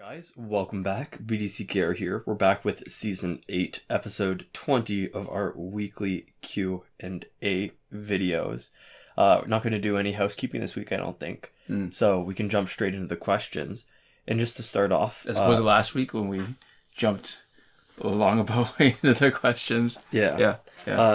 Guys, welcome back. BDCKR here. We're back with Season 8, Episode 20 of our weekly Q&A videos. We're not going to do any housekeeping this week, I don't think. So we can jump straight into the questions. And just to start off... As opposed to last week when we jumped a long about way into the questions. Yeah.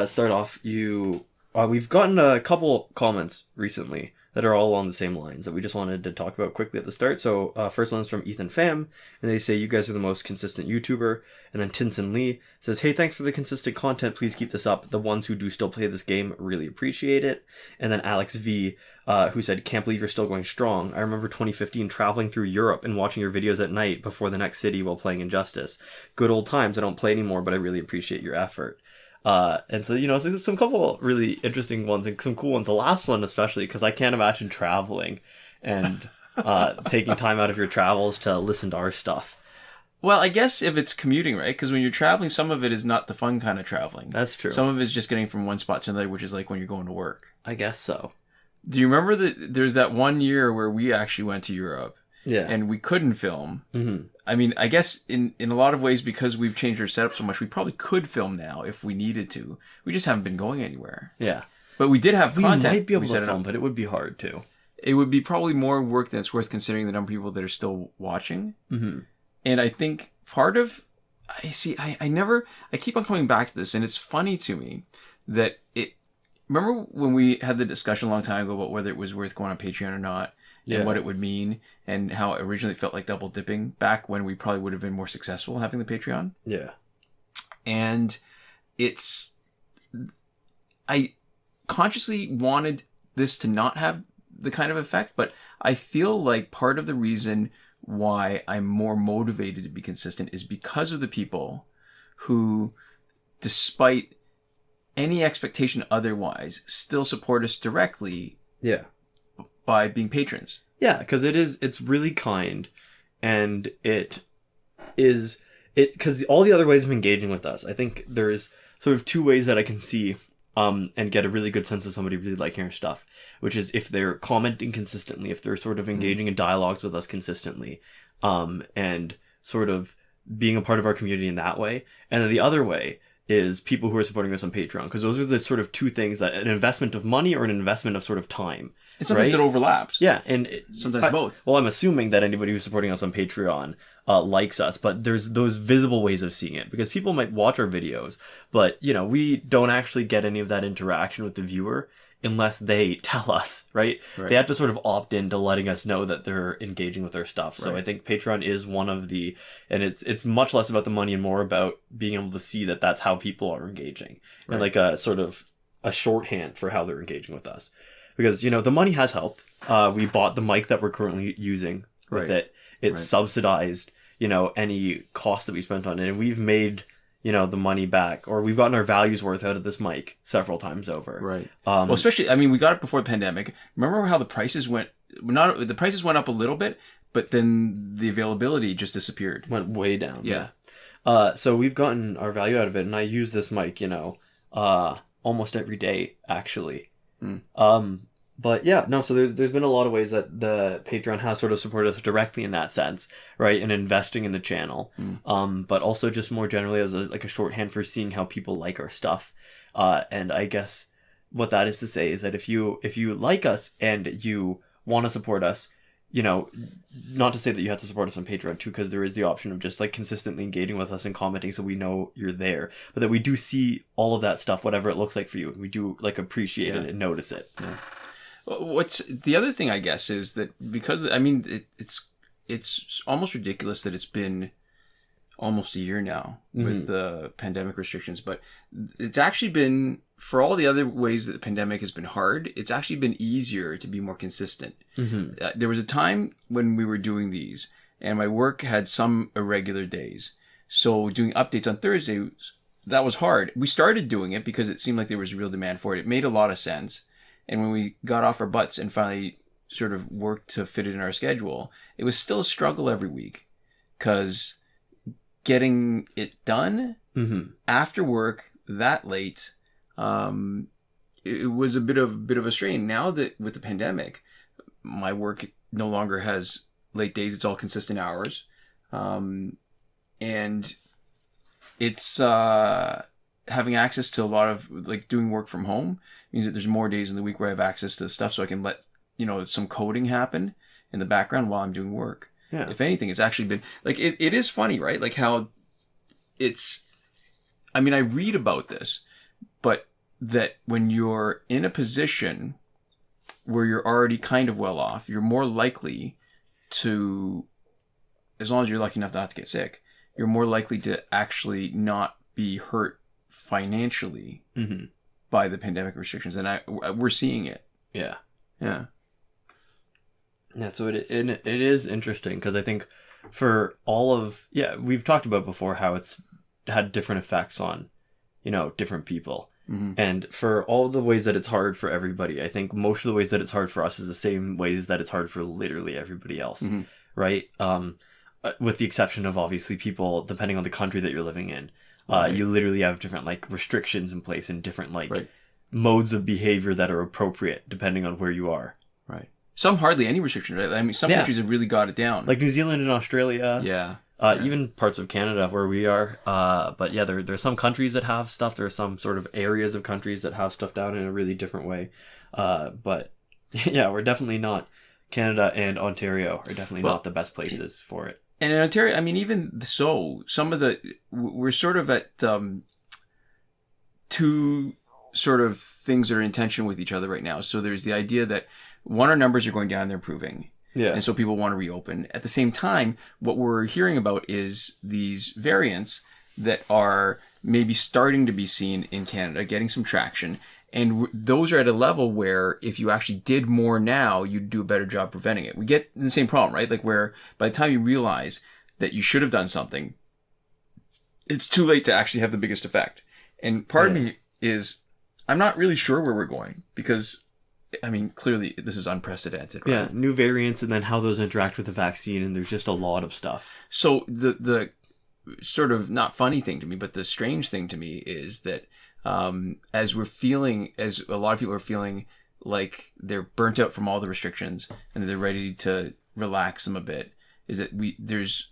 Start off, we've gotten a couple comments recently that are all along the same lines that we just wanted to talk about quickly at the start. So first one's from Pham, and they say, you guys are the most consistent YouTuber. And then Tinson Lee says, hey, thanks for the consistent content. Please keep this up. The ones who do still play this game really appreciate it. And then Alex V, who said, can't believe you're still going strong. I remember 2015 traveling through Europe and watching your videos at night before the next city while playing Injustice. Good old times. I don't play anymore, but I really appreciate your effort. And so, there's some couple really interesting ones and some cool ones. The last one, especially, because I can't imagine traveling and taking time out of your travels to listen to our stuff. Well, I guess if it's commuting, right? Because when you're traveling, some of it is not the fun kind of traveling. That's true. Some of it is just getting from one spot to another, which is like when you're going to work. I guess so. Do you remember that there's that one year where we actually went to Europe? Yeah. And we couldn't film. Mm-hmm. I mean, I guess in a lot of ways, because we've changed our setup so much, we probably could film now if we needed to. We just haven't been going anywhere. Yeah. But we did have content. We might be able to film, but it would be hard to. It would be probably more work than it's worth considering the number of people that are still watching. Mm-hmm. And I think part of... I keep on coming back to this, and it's funny to me that it... Remember when we had the discussion a long time ago about whether it was worth going on Patreon or not? And what it would mean, and how it originally felt like double dipping back when we probably would have been more successful having the Patreon. Yeah. And I consciously wanted this to not have the kind of effect, but I feel like part of the reason why I'm more motivated to be consistent is because of the people who, despite any expectation otherwise, still support us directly. Yeah. By being patrons. Yeah, because it's really kind, and because all the other ways of engaging with us, I think there's sort of two ways that I can see and get a really good sense of somebody really liking our stuff, which is if they're commenting consistently, if they're sort of engaging in dialogues with us consistently, and sort of being a part of our community in that way. And then the other way is people who are supporting us on Patreon, because those are the sort of two things, that an investment of money or an investment of sort of time. And sometimes it overlaps. Yeah, and sometimes both. Well, I'm assuming that anybody who's supporting us on Patreon likes us, but there's those visible ways of seeing it, because people might watch our videos, but we don't actually get any of that interaction with the viewer unless they tell us, right? They have to sort of opt into letting us know that they're engaging with our stuff. So I think Patreon is one of the, and it's much less about the money and more about being able to see that that's how people are engaging, and like a sort of a shorthand for how they're engaging with us. Because, the money has helped. We bought the mic that we're currently using with it. It's subsidized, any cost that we spent on it. And we've made, the money back, or we've gotten our values worth out of this mic several times over. Right. Well, especially, we got it before the pandemic. Remember how the prices went, the prices went up a little bit, but then the availability just disappeared. Went way down. Yeah. So we've gotten our value out of it, and I use this mic, almost every day, actually. But yeah, no, so there's been a lot of ways that the Patreon has sort of supported us directly in that sense, right? And investing in the channel. But also just more generally as a shorthand for seeing how people like our stuff. And I guess what that is to say is that if you like us and you want to support us, not to say that you have to support us on Patreon too, because there is the option of just consistently engaging with us and commenting so we know you're there, but that we do see all of that stuff, whatever it looks like for you, and we do appreciate it and notice it. Yeah. What's the other thing, I guess, is that because it's almost ridiculous that it's been almost a year now with the pandemic restrictions, but it's actually been, for all the other ways that the pandemic has been hard, it's actually been easier to be more consistent. There was a time when we were doing these, and my work had some irregular days, so doing updates on Thursdays, that was hard. We started doing it because it seemed like there was real demand for it. It made a lot of sense. And when we got off our butts and finally sort of worked to fit it in our schedule, it was still a struggle every week, because getting it done after work that late, it was a bit of a strain. Now that with the pandemic, my work no longer has late days; it's all consistent hours. And it's having access to a lot of like doing work from home means that there's more days in the week where I have access to the stuff, so I can let some coding happen in the background while I'm doing work. Yeah. If anything, it's actually been like it is funny, right? Like how it's. I mean, I read about this, but that when you're in a position where you're already kind of well off, you're more likely to, as long as you're lucky enough not to get sick, you're more likely to actually not be hurt financially by the pandemic restrictions. And we're seeing it. Yeah. Yeah. Yeah, so it is interesting because I think for all of, we've talked about before how it's had different effects on, different people. Mm-hmm. And for all the ways that it's hard for everybody, I think most of the ways that it's hard for us is the same ways that it's hard for literally everybody else, right? With the exception of obviously people, depending on the country that you're living in, you literally have different like restrictions in place and different modes of behavior that are appropriate depending on where you are. Right. Some hardly any restrictions, right? I mean, some countries have really got it down. Like New Zealand and Australia. Yeah. Even parts of Canada where we are. But yeah, there's some countries that have stuff. There are some sort of areas of countries that have stuff down in a really different way. But yeah, we're definitely not, Canada and Ontario are definitely not the best places for it. And in Ontario, I mean, even so, we're sort of at two sort of things that are in tension with each other right now. So there's the idea that our numbers are going down, they're improving. Yeah. And so people want to reopen. At the same time, what we're hearing about is these variants that are maybe starting to be seen in Canada, getting some traction. And those are at a level where if you actually did more now, you'd do a better job preventing it. We get the same problem, right? Like where by the time you realize that you should have done something, it's too late to actually have the biggest effect. And part of me is, I'm not really sure where we're going because, I mean, clearly this is unprecedented, right? Yeah, new variants and then how those interact with the vaccine, and there's just a lot of stuff. So the sort of not funny thing to me, but the strange thing to me is that as a lot of people are feeling like they're burnt out from all the restrictions and they're ready to relax them a bit, is that there's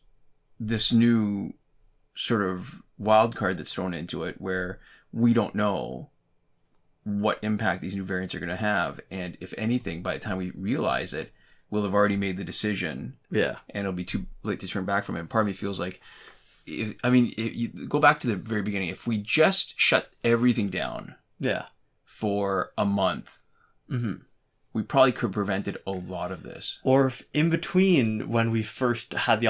this new sort of wild card that's thrown into it where we don't know what impact these new variants are going to have. And if anything, by the time we realize it, we'll have already made the decision. Yeah. And it'll be too late to turn back from it. And part of me feels like, if you go back to the very beginning, if we just shut everything down for a month, we probably could have prevented a lot of this. Or if in between when we first had the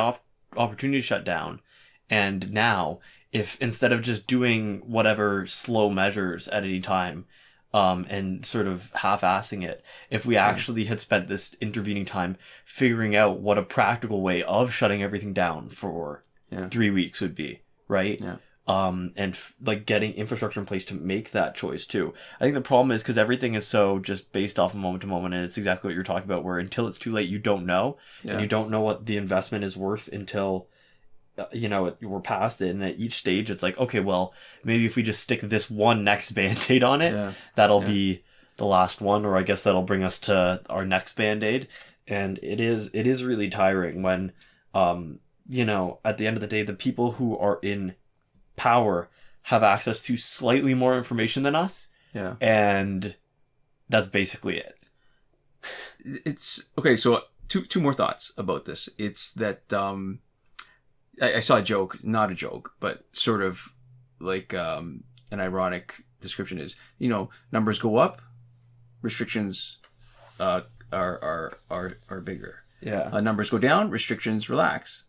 opportunity to shut down and now, if instead of just doing whatever slow measures at any time, and sort of half-assing it, if we actually had spent this intervening time figuring out what a practical way of shutting everything down for 3 weeks would be, right? Yeah. And getting infrastructure in place to make that choice too. I think the problem is because everything is so just based off of moment to moment, and it's exactly what you're talking about, where until it's too late, you don't know, and you don't know what the investment is worth until we're past it. And at each stage, it's like, okay, well, maybe if we just stick this one next Band-Aid on it, that'll be the last one, or I guess that'll bring us to our next Band-Aid. And it is really tiring when, at the end of the day, the people who are in power have access to slightly more information than us. Yeah. And that's basically it. It's okay. So two more thoughts about this. It's that, I saw a joke, not a joke, but sort of like an ironic description is, numbers go up, restrictions are bigger. Yeah. Numbers go down, restrictions relax.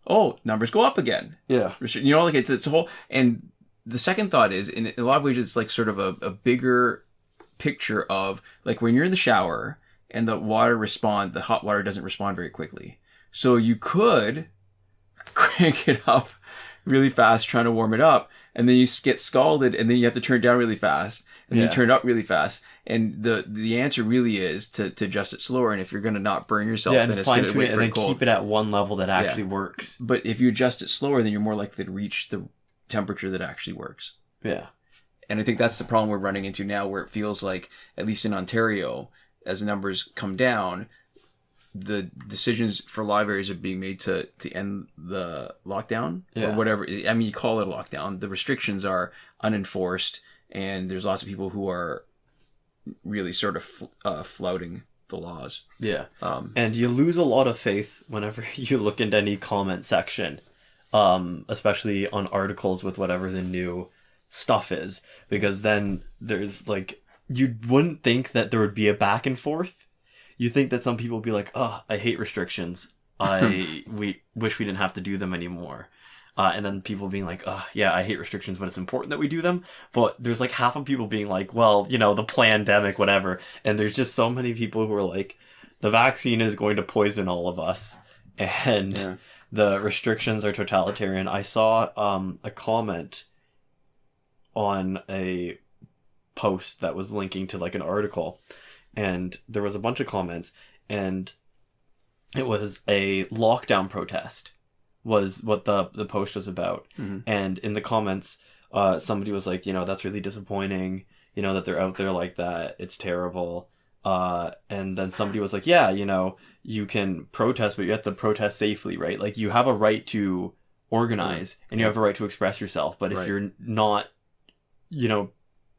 Oh, numbers go up again. Yeah. It's a whole. And the second thought is, in a lot of ways, it's like sort of a bigger picture of like when you're in the shower and the hot water doesn't respond very quickly. So you could crank it up really fast trying to warm it up, and then you get scalded, and then you have to turn it down really fast, and then you turn it up really fast. And the answer really is to adjust it slower. And if you're going to not burn yourself, then it's going to wait for it cold. Keep it at one level that actually works. But if you adjust it slower, then you're more likely to reach the temperature that actually works. Yeah. And I think that's the problem we're running into now, where it feels like, at least in Ontario, as the numbers come down, the decisions for live areas are being made to end the lockdown or whatever. I mean, you call it a lockdown. The restrictions are unenforced, and there's lots of people who are really sort of flouting the laws. Yeah. And you lose a lot of faith whenever you look into any comment section, especially on articles with whatever the new stuff is, because then there's like, you wouldn't think that there would be a back and forth. You think that some people would be like, oh, I hate restrictions. We wish we didn't have to do them anymore. And then people being like, oh, yeah, I hate restrictions, but it's important that we do them. But there's like half of people being like, well, you know, the pandemic, whatever. And there's just so many people who are like, the vaccine is going to poison all of us. And the restrictions are totalitarian. I saw a comment on a post that was linking to like an article. And there was a bunch of comments. And it was a lockdown protest. Was what the post was about. Mm-hmm. And in the comments, somebody was like, you know, that's really disappointing, you know, that they're out there like that. It's terrible. And then somebody was like, yeah, you know, you can protest, but you have to protest safely, right? Like, you have a right to organize and you have a right to express yourself. But if you're not, you know,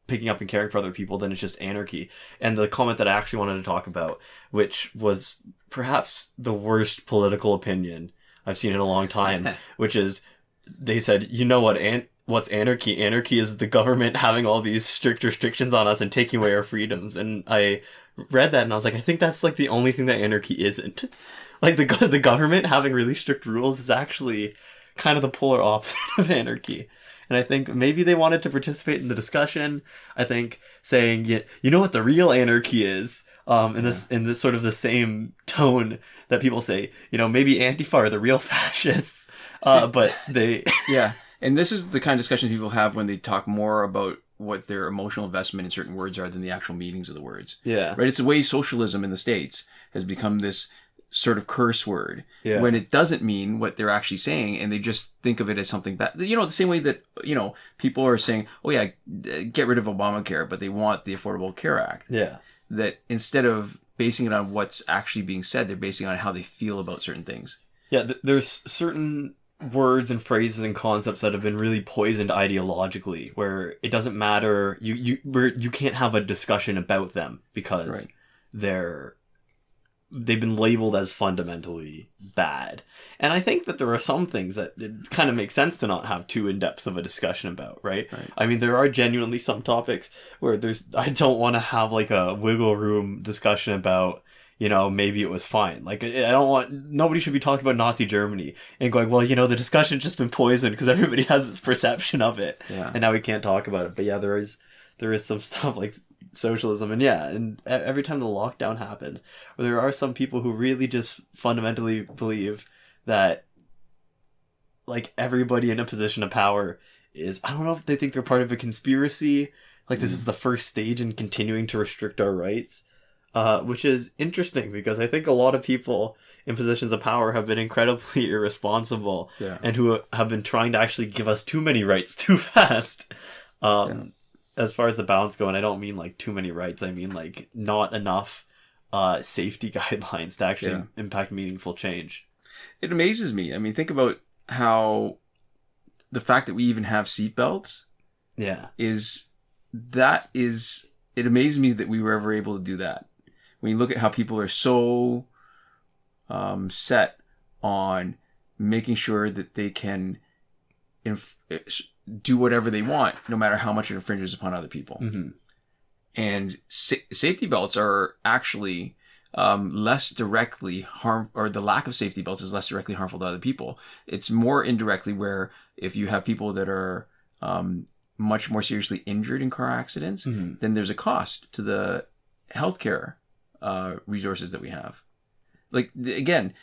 picking up and caring for other people, then it's just anarchy. And the comment that I actually wanted to talk about, which was perhaps the worst political opinion I've seen in a long time, which is, they said, you know what, what's anarchy? Anarchy is the government having all these strict restrictions on us and taking away our freedoms. And I read that and I was like, I think that's like the only thing that anarchy isn't. Like, the government having really strict rules is actually kind of the polar opposite of anarchy. And I think maybe they wanted to participate in the discussion. I think saying, you know what the real anarchy is, in this sort of the same tone that people say, you know, maybe Antifa are the real fascists, but they... Yeah, and this is the kind of discussion people have when they talk more about what their emotional investment in certain words are than the actual meanings of the words. Yeah. Right? It's the way socialism in the States has become this sort of curse word when it doesn't mean what they're actually saying, and they just think of it as something bad. You know, the same way that, you know, people are saying, oh yeah, get rid of Obamacare, but they want the Affordable Care Act. Yeah. That instead of basing it on what's actually being said, they're basing it on how they feel about certain things. Yeah, there's certain words and phrases and concepts that have been really poisoned ideologically, where it doesn't matter, you can't have a discussion about them because they've been labeled as fundamentally bad. And I think that there are some things that it kind of makes sense to not have too in-depth of a discussion about, right? I mean, there are genuinely some topics where I don't want to have like a wiggle room discussion about, you know, maybe it was fine. Like, nobody should be talking about Nazi Germany and going, well, you know, the discussion's just been poisoned because everybody has this perception of it. Yeah. And now we can't talk about it. But yeah, there is some stuff like socialism, and every time the lockdown happens, there are some people who really just fundamentally believe that, like, everybody in a position of power is, I don't know if they think they're part of a conspiracy, like this is the first stage in continuing to restrict our rights, which is interesting because I think a lot of people in positions of power have been incredibly irresponsible and who have been trying to actually give us too many rights too fast. As far as the balance go, and I don't mean like too many rights, I mean like not enough safety guidelines to actually impact meaningful change. It amazes me. I mean, think about how the fact that we even have seatbelts it amazes me that we were ever able to do that. When you look at how people are so set on making sure that they can do whatever they want, no matter how much it infringes upon other people. Mm-hmm. And safety belts are actually less directly or the lack of safety belts is less directly harmful to other people. It's more indirectly, where if you have people that are much more seriously injured in car accidents, then there's a cost to the healthcare resources that we have. Like, again,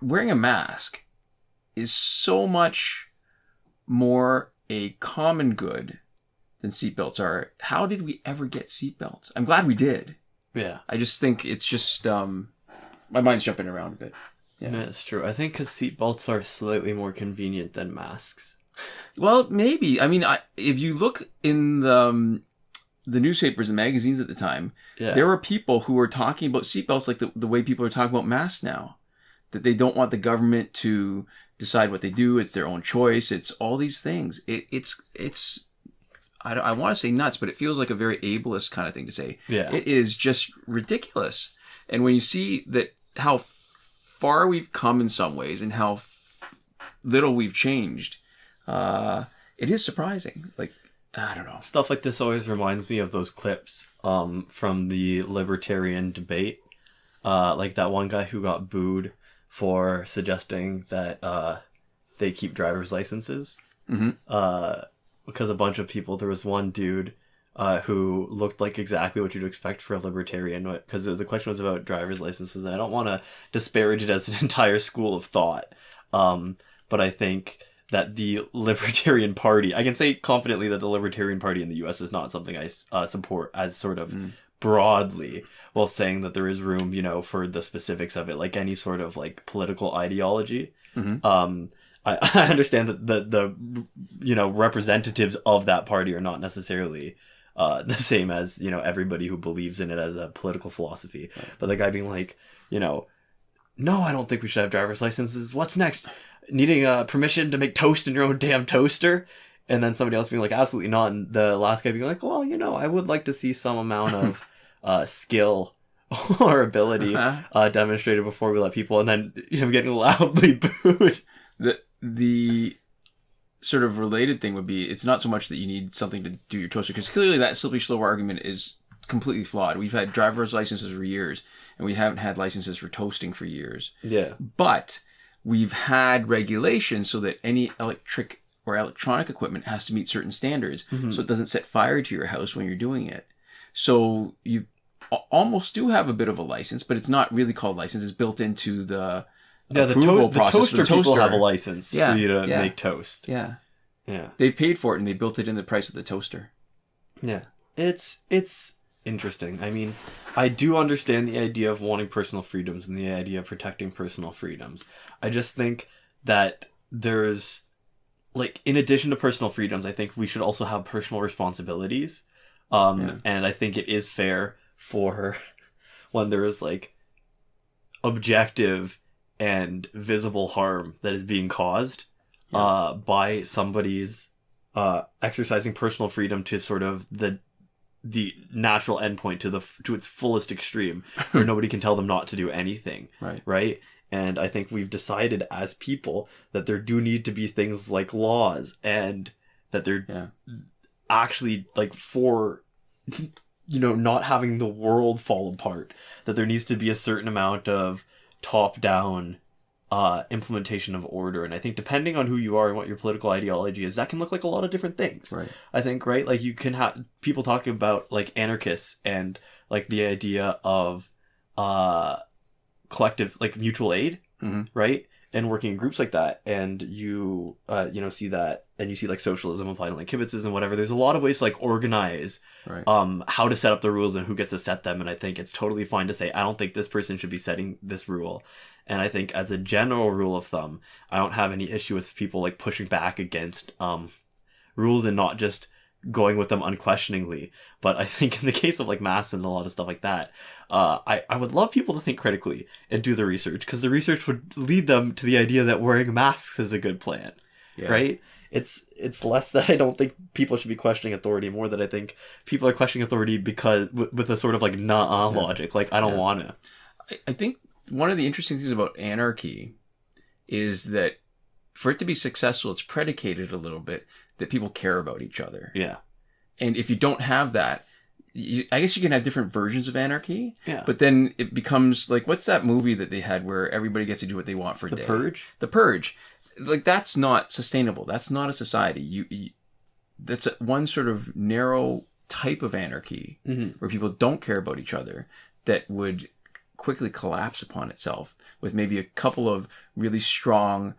wearing a mask is so much more a common good than seatbelts are. How did we ever get seatbelts? I'm glad we did. Yeah. I just think it's just, my mind's jumping around a bit. Yeah, it's true. I think because seatbelts are slightly more convenient than masks. Well, maybe. I mean, if you look in the the newspapers and magazines at the time, there were people who were talking about seatbelts like the way people are talking about masks now. That they don't want the government to decide what they do. It's their own choice. It's all these things. It's I want to say nuts, but it feels like a very ableist kind of thing to say. Yeah. It is just ridiculous. And when you see that how far we've come in some ways and how little we've changed, it is surprising. Like, I don't know. Stuff like this always reminds me of those clips from the libertarian debate. Like that one guy who got booed for suggesting that they keep driver's licenses. Mm-hmm. Because a bunch of people, there was one dude who looked like exactly what you'd expect for a libertarian, because the question was about driver's licenses, and I don't want to disparage it as an entire school of thought, but I think that the Libertarian Party, I can say confidently that the Libertarian Party in the US is not something I support as sort of broadly, while saying that there is room, for the specifics of it, like any sort of like political ideology. Mm-hmm. I understand that the representatives of that party are not necessarily the same as, everybody who believes in it as a political philosophy. Right. But the guy being like, no, I don't think we should have driver's licenses. What's next? Needing permission to make toast in your own damn toaster? And then somebody else being like, absolutely not. And the last guy being like, well, I would like to see some amount of skill or ability demonstrated before we let people. And then him getting loudly booed. The sort of related thing would be, it's not so much that you need something to do your toaster, because clearly that slippery slope argument is completely flawed. We've had driver's licenses for years, and we haven't had licenses for toasting for years. Yeah. But we've had regulations so that any electric or electronic equipment has to meet certain standards, so it doesn't set fire to your house when you're doing it. So you almost do have a bit of a license, but it's not really called license. It's built into the approval process. The toaster people have a license for you to make toast. Yeah. Yeah. They paid for it and they built it in the price of the toaster. Yeah. It's interesting. I mean, I do understand the idea of wanting personal freedoms and the idea of protecting personal freedoms. I just think that there's, like, in addition to personal freedoms, I think we should also have personal responsibilities. And I think it is fair for when there is, like, objective and visible harm that is being caused by somebody's exercising personal freedom to sort of the natural endpoint to its fullest extreme, where nobody can tell them not to do anything. Right? And I think we've decided as people that there do need to be things like laws, and that they're actually, like, for not having the world fall apart, that there needs to be a certain amount of top-down implementation of order. And I think depending on who you are and what your political ideology is, that can look like a lot of different things. Right. I think, right, like, you can have people talking about, like, anarchists and, like, the idea of collective, like, mutual aid, right, and working in groups like that, and you see that, and you see, like, socialism applied to, like, kibitzes and whatever. There's a lot of ways to, like, organize how to set up the rules and who gets to set them. And I think it's totally fine to say, I don't think this person should be setting this rule. And I think as a general rule of thumb, I don't have any issue with people, like, pushing back against rules and not just going with them unquestioningly. But I think in the case of, like, masks and a lot of stuff like that, I would love people to think critically and do the research, because the research would lead them to the idea that wearing masks is a good plan, right? It's less that I don't think people should be questioning authority, more that I think people are questioning authority because with a sort of, like, logic, like, I don't want to. I think one of the interesting things about anarchy is that for it to be successful, it's predicated a little bit that people care about each other. Yeah. And if you don't have that, I guess you can have different versions of anarchy. Yeah. But then it becomes like, what's that movie that they had where everybody gets to do what they want for a day? The Purge? The Purge. Like, that's not sustainable. That's not a society. That's one sort of narrow type of anarchy where people don't care about each other that would quickly collapse upon itself with maybe a couple of really strong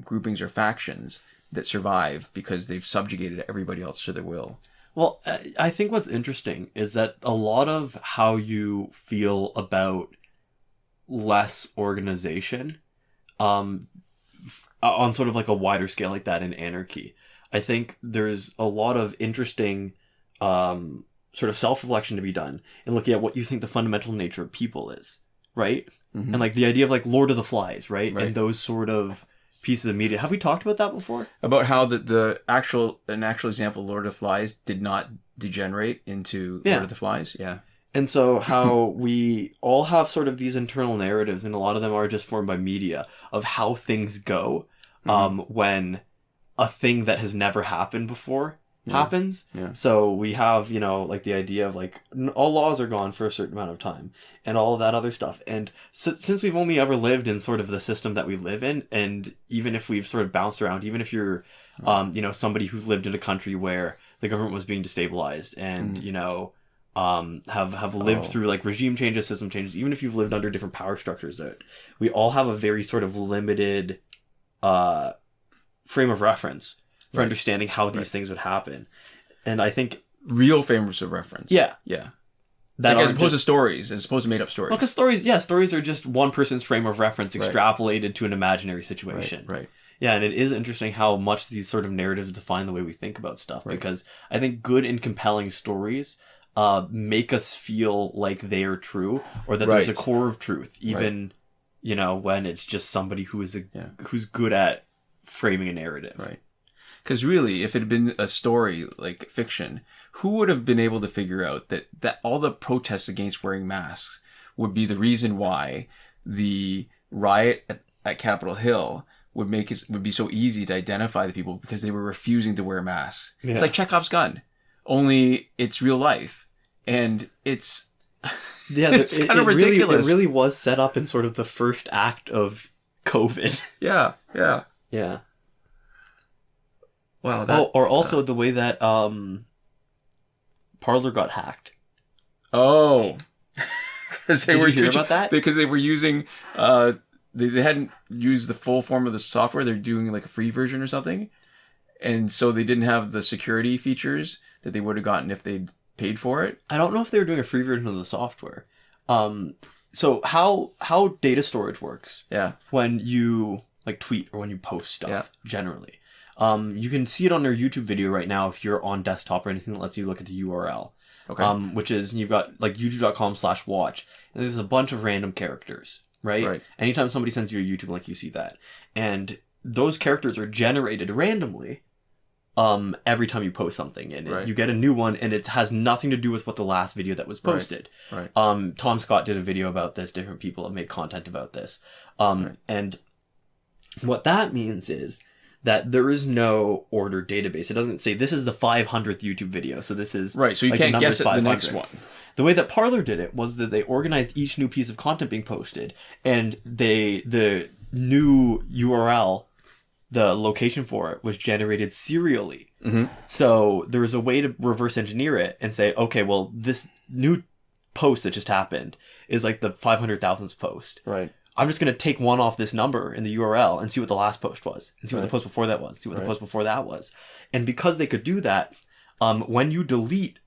groupings or factions that survive because they've subjugated everybody else to their will. Well, I think what's interesting is that a lot of how you feel about less organization, on sort of like a wider scale like that in anarchy, I think there's a lot of interesting sort of self-reflection to be done and looking at what you think the fundamental nature of people is, right? Mm-hmm. And like the idea of like Lord of the Flies, right? Right. And those sort of pieces of media. Have we talked about that before? About how an actual example, Lord of the Flies, did not degenerate into Lord of the Flies? Yeah. And so how we all have sort of these internal narratives, and a lot of them are just formed by media, of how things go when a thing that has never happened before happens. Yeah. So we have, you know, like the idea of like all laws are gone for a certain amount of time and all of that other stuff. And since we've only ever lived in sort of the system that we live in, and even if we've sort of bounced around, even if you're, you know, somebody who's lived in a country where the government was being destabilized and, you know, have lived through like regime changes, system changes, even if you've lived under different power structures, that we all have a very sort of limited frame of reference for understanding how these things would happen. And I think real frames of reference. Yeah. That like as opposed to stories, as opposed to made up stories. Well, because stories are just one person's frame of reference extrapolated to an imaginary situation. Right. Yeah, and it is interesting how much these sort of narratives define the way we think about stuff. Because I think good and compelling stories make us feel like they are true, or that there's a core of truth, even you know, when it's just somebody who is who's good at framing a narrative. Right. Because really, if it had been a story like fiction, who would have been able to figure out that all the protests against wearing masks would be the reason why the riot at Capitol Hill would be so easy to identify the people, because they were refusing to wear masks. Yeah. It's like Chekhov's gun, only it's real life, and it's it's kind of ridiculous. It really was set up in sort of the first act of COVID. Yeah. Wow. Or also the way that Parler got hacked. Oh, because Did you hear about that? Because they were using they hadn't used the full form of the software. They're doing like a free version or something, and so they didn't have the security features that they would have gotten if they'd paid for it. I don't know if they were doing a free version of the software. So how data storage works? Yeah. When you like tweet or when you post stuff, generally. You can see it on their YouTube video right now if you're on desktop or anything that lets you look at the URL. Okay. Which is, you've got like youtube.com/watch, and there's a bunch of random characters, right? Anytime somebody sends you a YouTube link, you see that. And those characters are generated randomly every time you post something. And you get a new one, and it has nothing to do with what the last video that was posted. Right. Tom Scott did a video about this. Different people have made content about this. And what that means is that there is no ordered database. It doesn't say this is the 500th YouTube video, so this is... Right, so you can't guess at the next one. The way that Parler did it was that they organized each new piece of content being posted, and the new URL, the location for it, was generated serially. Mm-hmm. So there was a way to reverse engineer it and say, okay, well, this new post that just happened is like the 500,000th post. Right. I'm just going to take one off this number in the URL and see what the last post was, and see what the post before that was, see what the post before that was. And because they could do that, when you delete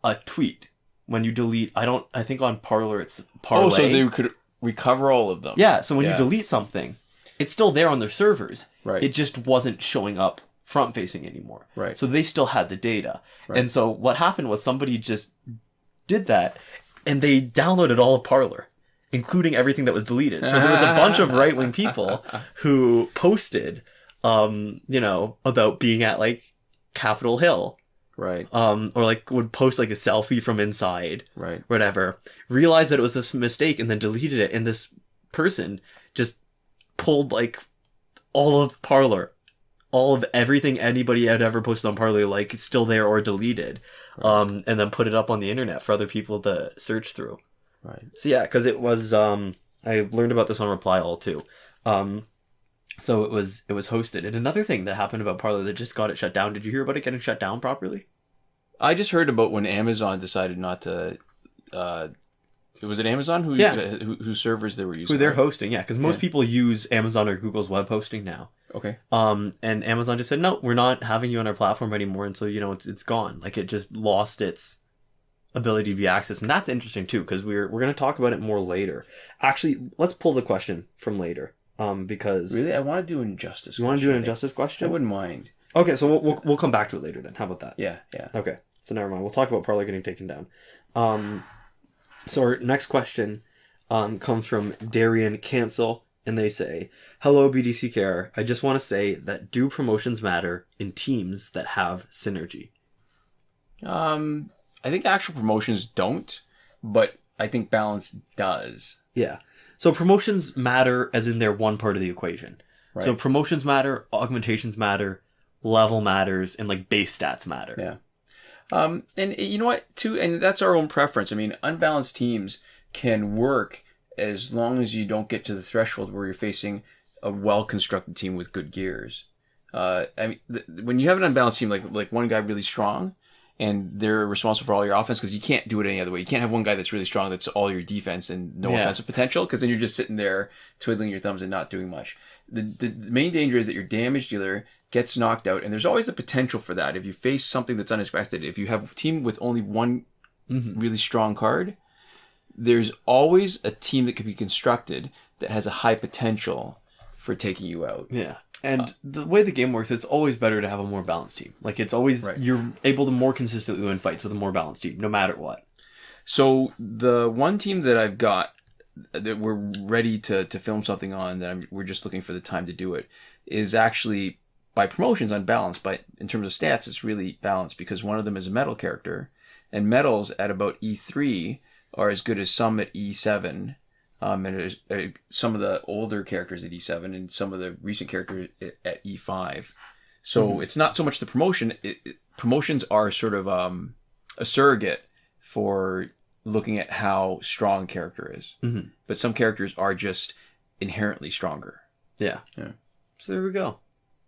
a tweet, I think on Parler it's Parlay. Oh, so they could recover all of them. Yeah, so when you delete something, it's still there on their servers. Right. It just wasn't showing up front-facing anymore. Right. So they still had the data. Right. And so what happened was somebody just did that, and they downloaded all of Parler, including everything that was deleted. So there was a bunch of right-wing people who posted, about being at like Capitol Hill. Right. Or like would post like a selfie from inside. Right. Whatever. Realized that it was a mistake and then deleted it. And this person just pulled like all of Parler. All of everything anybody had ever posted on Parler, like still there or deleted. Right. And then put it up on the internet for other people to search through. Right. So yeah, because it was I learned about this on Reply All too. So it was hosted. And another thing that happened about Parler that just got it shut down. Did you hear about it getting shut down properly? I just heard about when Amazon decided not to. Was it Amazon whose servers they were using? Who they're hosting, yeah, because most people use Amazon or Google's web hosting now. Okay. And Amazon just said, no, we're not having you on our platform anymore, and so it's gone. Like it just lost its ability to be accessed, and that's interesting too, because we're going to talk about it more later. Actually, let's pull the question from later, because really, I want to do an injustice. You want to do an injustice question? I wouldn't mind. Okay, so we'll come back to it later then. How about that? Yeah. Okay. So never mind. We'll talk about Parlor getting taken down. So our next question comes from Darian Cancel, and they say, "Hello, BDCKR. I just want to say that do promotions matter in teams that have synergy?" I think actual promotions don't, but I think balance does. Yeah. So promotions matter as in they're one part of the equation. Right. So promotions matter, augmentations matter, level matters, and like base stats matter. Yeah. And you know what, too, and that's our own preference. I mean, unbalanced teams can work as long as you don't get to the threshold where you're facing a well-constructed team with good gears. I mean, when you have an unbalanced team, like one guy really strong, and they're responsible for all your offense, because you can't do it any other way. You can't have one guy that's really strong that's all your defense and no offensive potential, because then you're just sitting there twiddling your thumbs and not doing much. The main danger is that your damage dealer gets knocked out, and there's always the potential for that. If you face something that's unexpected, if you have a team with only one really strong card, there's always a team that could be constructed that has a high potential for taking you out. Yeah. And the way the game works, it's always better to have a more balanced team. Like, it's always, you're able to more consistently win fights with a more balanced team, no matter what. So, the one team that I've got that we're ready to film something on, we're just looking for the time to do it, is actually, by promotions, unbalanced. But in terms of stats, it's really balanced, because one of them is a metal character. And metals at about E3 are as good as some at E7. And there's some of the older characters at E7 and some of the recent characters at E5. So it's not so much the promotion. Promotions are sort of a surrogate for looking at how strong a character is. But some characters are just inherently stronger. Yeah. So there we go.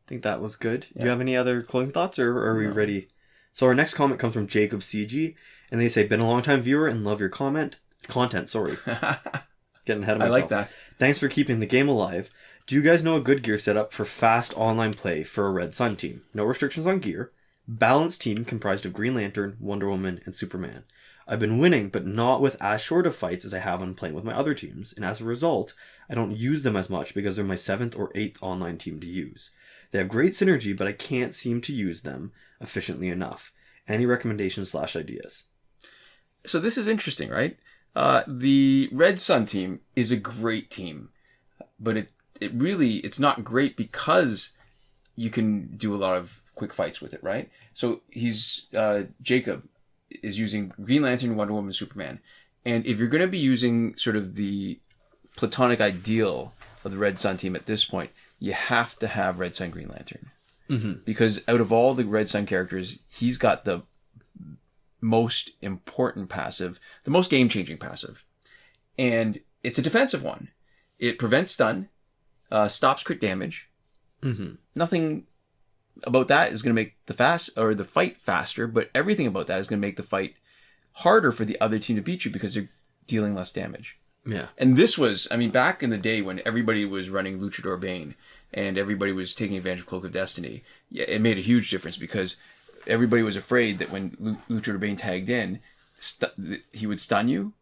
I think that was good. Do you have any other closing thoughts, or are we ready? So our next comment comes from Jacob CG, and they say, "Been a long time viewer and love your content. Getting ahead of myself. I like that. Thanks for keeping the game alive. Do you guys know a good gear setup for fast online play for a Red Sun team? No restrictions on gear. Balanced team comprised of Green Lantern, Wonder Woman, and Superman. I've been winning, but not with as short of fights as I have when playing with my other teams, and as a result, I don't use them as much because they're my 7th or 8th online team to use. They have great synergy, but I can't seem to use them efficiently enough. Any recommendations/ideas?" So this is interesting, right? The Red Sun team is a great team, but it's not great because you can do a lot of quick fights with it, right? So Jacob is using Green Lantern, Wonder Woman, Superman. And if you're going to be using sort of the platonic ideal of the Red Sun team at this point, you have to have Red Sun, Green Lantern. Because out of all the Red Sun characters, he's got the most important passive, the most game-changing passive. And it's a defensive one. It prevents stun, stops crit damage. Nothing about that is going to make the fight faster, but everything about that is going to make the fight harder for the other team to beat you because they're dealing less damage. Yeah. And this was, I mean, back in the day when everybody was running Luchador Bane and everybody was taking advantage of Cloak of Destiny, it made a huge difference because everybody was afraid that when Luchador Bane tagged in, he would stun you,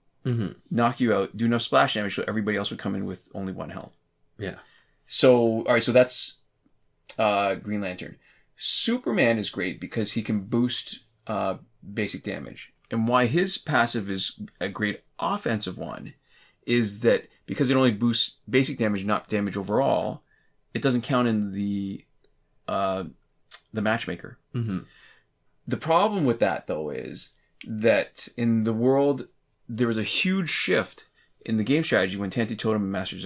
knock you out, do no splash damage, so everybody else would come in with only 1 health. Yeah. So, alright, so that's Green Lantern. Superman is great because he can boost basic damage. And why his passive is a great offensive one is that because it only boosts basic damage, not damage overall, it doesn't count in the matchmaker. The problem with that, though, is that in the world, there was a huge shift in the game strategy when Tanty Totem and Master's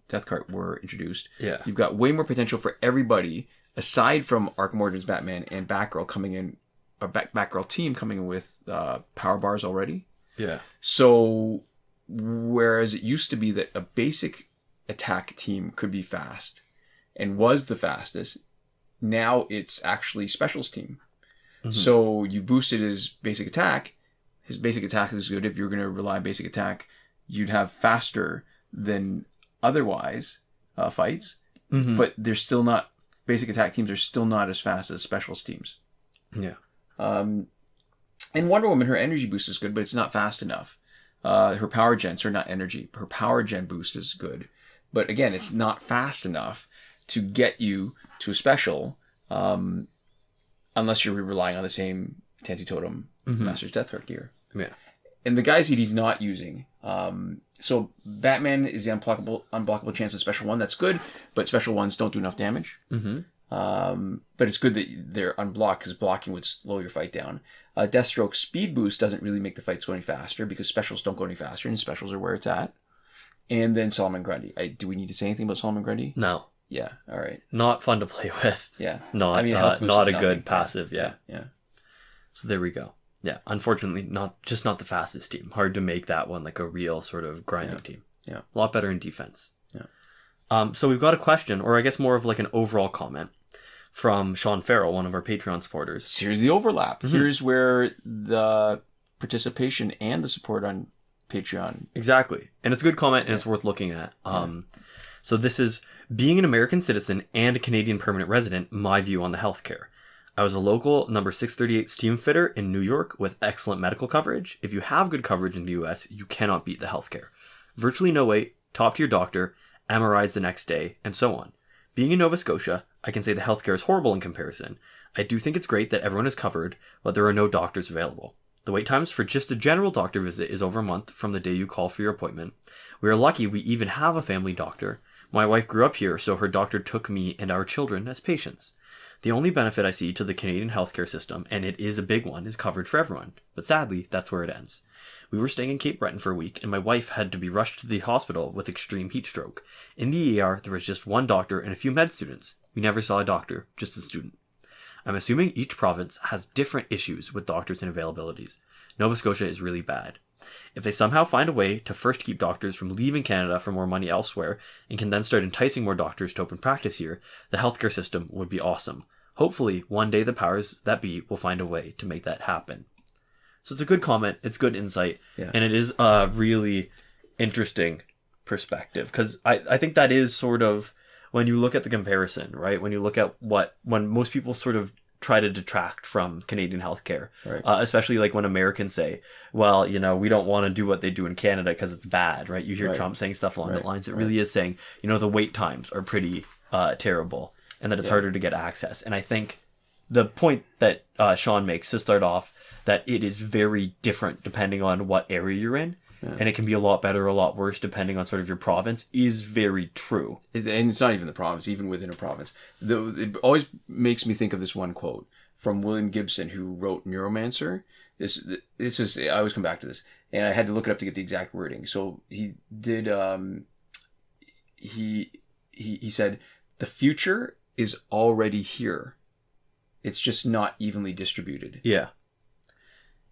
Death Cart were introduced. Yeah. You've got way more potential for everybody, aside from Arkham Origins Batman and Batgirl coming in, or Batgirl team coming in with power bars already. Yeah. So, whereas it used to be that a basic attack team could be fast and was the fastest, now it's actually specials team. So you boosted his basic attack. His basic attack is good. If you're going to rely on basic attack, you'd have faster than otherwise fights. But they're still not, basic attack teams are still not as fast as specials teams. Yeah. And Wonder Woman, her energy boost is good, but it's not fast enough. Her power gen, sorry, not energy, her power gen boost is good. But again, it's not fast enough to get you to a special, unless you're relying on the same Tanty Totem Master's Death Gear. Yeah. And the guys that he's not using, so Batman is the unblockable chance of special 1. That's good, but special 1s don't do enough damage. Mm-hmm. But it's good that they're unblocked because blocking would slow your fight down. Deathstroke's speed boost doesn't really make the fights go any faster because specials don't go any faster, and specials are where it's at. And then Solomon Grundy. Do we need to say anything about Solomon Grundy? No. Yeah. All right. Not fun to play with. Yeah. Not not a good passive. Yeah. Yeah. So there we go. Yeah. Unfortunately, not the fastest team. Hard to make that one like a real sort of grinding team. Yeah. A lot better in defense. Yeah. So we've got a question, or I guess more of like an overall comment from Shawn Farrell, one of our Patreon supporters. Here's the overlap. Mm-hmm. Here's where the participation and the support on Patreon. Exactly. And it's a good comment and it's worth looking at. So this is, being an American citizen and a Canadian permanent resident, my view on the healthcare. I was a local number 638 steam fitter in New York with excellent medical coverage. If you have good coverage in the US, you cannot beat the healthcare. Virtually no wait, top tier doctor, MRIs the next day, and so on. Being in Nova Scotia, I can say the healthcare is horrible in comparison. I do think it's great that everyone is covered, but there are no doctors available. The wait times for just a general doctor visit is over a month from the day you call for your appointment. We are lucky we even have a family doctor. My wife grew up here, so her doctor took me and our children as patients. The only benefit I see to the Canadian healthcare system, and it is a big one, is coverage for everyone. But sadly, that's where it ends. We were staying in Cape Breton for a week, and my wife had to be rushed to the hospital with extreme heat stroke. In the ER, there was just one doctor and a few med students. We never saw a doctor, just a student. I'm assuming each province has different issues with doctors and availabilities. Nova Scotia is really bad. If they somehow find a way to first keep doctors from leaving Canada for more money elsewhere, and can then start enticing more doctors to open practice here, the healthcare system would be awesome. Hopefully, one day the powers that be will find a way to make that happen. So it's a good comment, it's good insight, and it is a really interesting perspective, because I think that is sort of, when you look at the comparison, right? When you look at when most people sort of try to detract from Canadian healthcare, right. Especially like when Americans say, well, we don't want to do what they do in Canada because it's bad, right? You hear Trump saying stuff along that lines. It really is saying, the wait times are pretty terrible, and that it's harder to get access. And I think the point that Shawn makes to start off, that it is very different depending on what area you're in. Yeah. And it can be a lot better or a lot worse depending on sort of your province, is very true. And it's not even the province, even within a province. It always makes me think of this one quote from William Gibson, who wrote Neuromancer. This is, I always come back to this, and I had to look it up to get the exact wording. So he did, he said, the future is already here. It's just not evenly distributed. Yeah.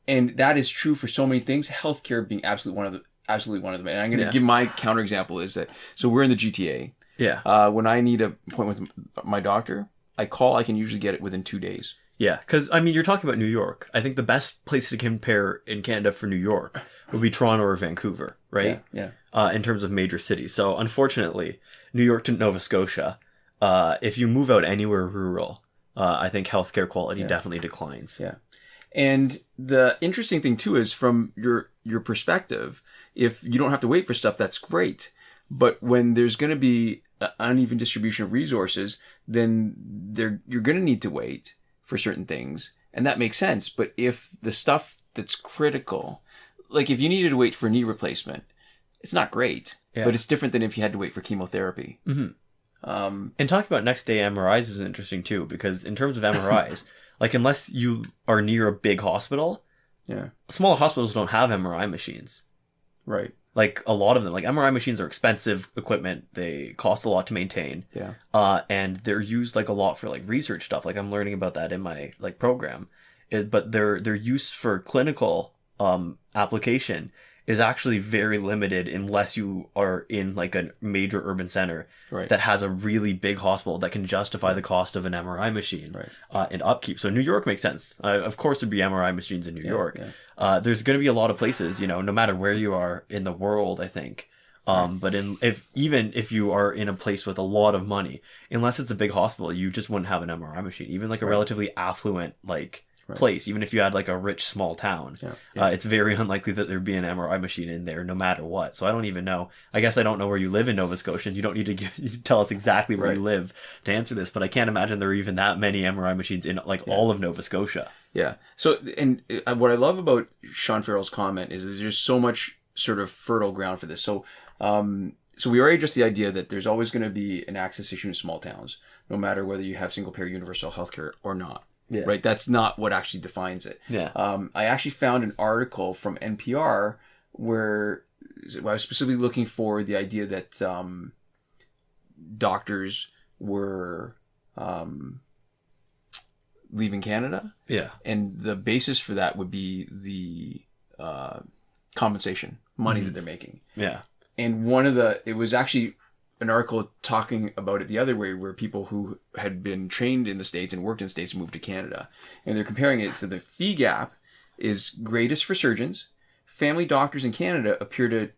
And that is true for so many things. Healthcare being absolutely one of them. And I'm going to give my counterexample is that, so we're in the GTA. Yeah. When I need an appointment with my doctor, I can usually get it within 2 days. Yeah. Because, you're talking about New York. I think the best place to compare in Canada for New York would be Toronto or Vancouver, right? Yeah. In terms of major cities. So, unfortunately, New York to Nova Scotia, if you move out anywhere rural, I think healthcare quality definitely declines. Yeah. And the interesting thing, too, is from your perspective, if you don't have to wait for stuff, that's great. But when there's going to be an uneven distribution of resources, then you're going to need to wait for certain things. And that makes sense. But if the stuff that's critical, like if you needed to wait for knee replacement, it's not great. Yeah. But it's different than if you had to wait for chemotherapy. Mm-hmm. And talking about next day MRIs is interesting, too, because in terms of MRIs... Like, unless you are near a big hospital, smaller hospitals don't have MRI machines. Right. Like, a lot of them. Like, MRI machines are expensive equipment. They cost a lot to maintain. Yeah. And they're used, like, a lot for, like, research stuff. Like, I'm learning about that in my, like, program. But their use for clinical application is actually very limited unless you are in, like, a major urban center that has a really big hospital that can justify the cost of an MRI machine and upkeep. So New York makes sense. Of course there'd be MRI machines in New York. Yeah. There's going to be a lot of places, no matter where you are in the world, I think. But even if you are in a place with a lot of money, unless it's a big hospital, you just wouldn't have an MRI machine. Even like a relatively affluent, like place, even if you had like a rich small town. Yeah. It's very unlikely that there'd be an MRI machine in there, no matter what. So I don't even know. I guess I don't know where you live in Nova Scotia. And you don't need to tell us exactly where you live to answer this, but I can't imagine there are even that many MRI machines in like all of Nova Scotia. Yeah. So, and what I love about Shawn Farrell's comment is there's just so much sort of fertile ground for this. So, so we already addressed the idea that there's always going to be an access issue in small towns, no matter whether you have single payer universal healthcare or not. Yeah. Right. That's not what actually defines it. Yeah. I actually found an article from NPR where I was specifically looking for the idea that doctors were leaving Canada. Yeah. And the basis for that would be the compensation, money that they're making. Yeah. And it was actually an article talking about it the other way, where people who had been trained in the States and worked in the States moved to Canada. And they're comparing it. So the fee gap is greatest for surgeons. Family doctors in Canada appear to